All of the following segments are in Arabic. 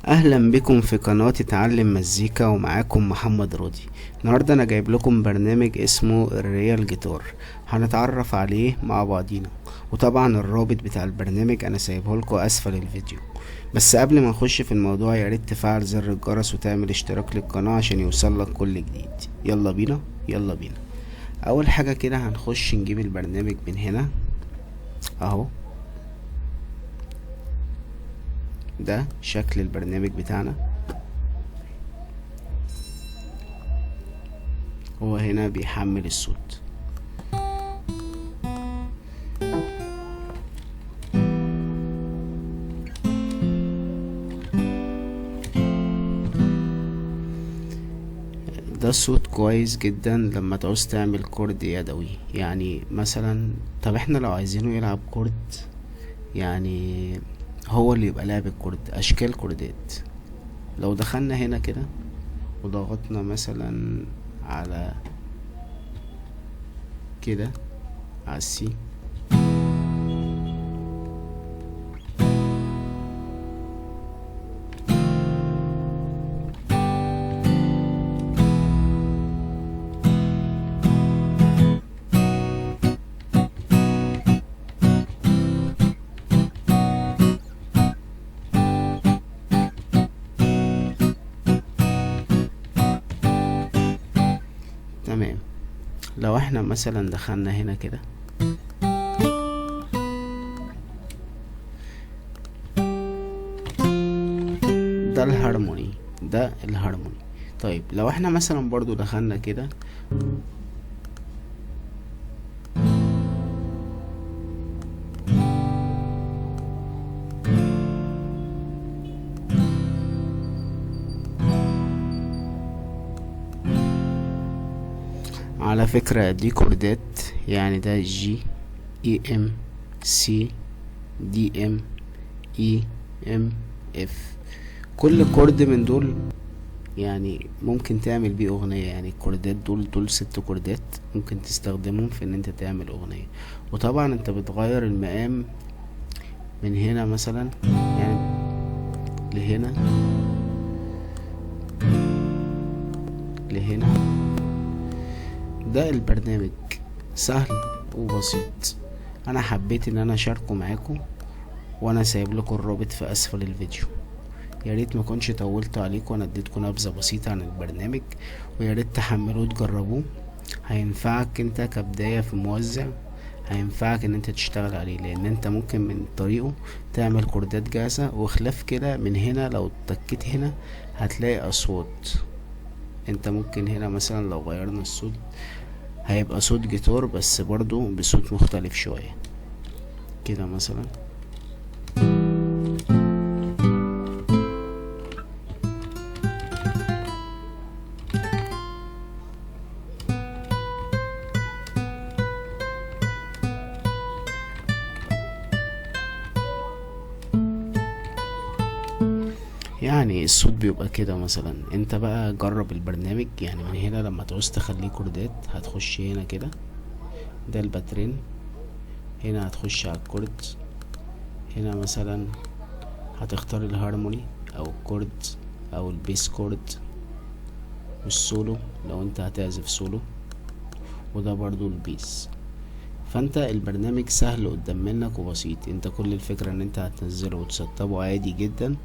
اهلا بكم في قناة اتعلم مزيكا، ومعاكم محمد راضي. النهاردة انا جايب لكم برنامج اسمه الريال جيتار، هنتعرف عليه مع بعضينا. وطبعا الرابط بتاع البرنامج انا سايبه لكم اسفل الفيديو. بس قبل ما نخش في الموضوع ياريت تفعل زر الجرس وتعمل اشتراك للقناة عشان يوصلك كل جديد. يلا بينا يلا بينا. اول حاجة كده هنخش نجيب البرنامج من هنا اهو. ده شكل البرنامج بتاعنا. هو هنا بيحمل الصوت. ده صوت كويس جدا لما تعوز تعمل كورد يدوي، يعني مثلا طب احنا لو عايزينه يلعب كورد، يعني هو اللي يبقى لعب الكورد، اشكال كوردات. لو دخلنا هنا كده وضغطنا مثلا على كده على السي، تمام. لو احنا مثلا دخلنا هنا كده، ده الهارموني، ده الهارموني. طيب لو احنا مثلا برضو دخلنا كده على فكرة دي كوردات، يعني ده جي اي ام سي دي ام اي ام اف. كل كورد من دول يعني ممكن تعمل بيه اغنية، يعني الكوردات دول 6 كوردات ممكن تستخدمهم في ان انت تعمل اغنية. وطبعا انت بتغير المقام من هنا مثلا يعني لهنا لهنا. ده البرنامج سهل وبسيط، انا حبيت ان انا اشاركه معاكم، وانا سايب لكم الرابط في اسفل الفيديو. يا ريت ما كنتش طولت عليكم، وانا اديتكم نبذه بسيطه عن البرنامج، ويا ريت تحملوه وتجربوه. هينفعك انت كبدايه في موزع، هينفعك ان انت تشتغل عليه، لان انت ممكن من طريقه تعمل كوردات جاهزه. وخلاف كده من هنا لو اتكيت هنا هتلاقي اصوات. انت ممكن هنا مثلا لو غيرنا الصوت هيبقى صوت جيتار، بس برضو بصوت مختلف شوية كده مثلا. يعني الصوت بيبقى كده مثلا. انت بقى جرب البرنامج، يعني من هنا لما تعوز تخليه كوردات هتخش هنا كده، ده الباترين. هنا هتخش على الكورد، هنا مثلا هتختار الهارموني او الكورد او البيس كورد والسولو لو انت هتعزف سولو، وده برضو البيس. فانت البرنامج سهل قدام منك وبسيط. انت كل الفكرة ان انت هتنزله وتسطبه عادي جدا،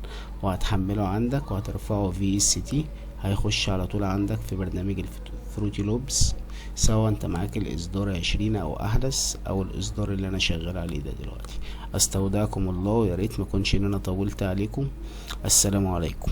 وهتحمله عندك وهترفعه في اس تي، هيخش على طول عندك في برنامج الفروتي لوبس، سواء انت معاك الاصدار 20 او احدث او الاصدار اللي انا شغال عليه ده دلوقتي. استودعكم الله، ويا ريت ما كنتش ان انا طولت عليكم. السلام عليكم.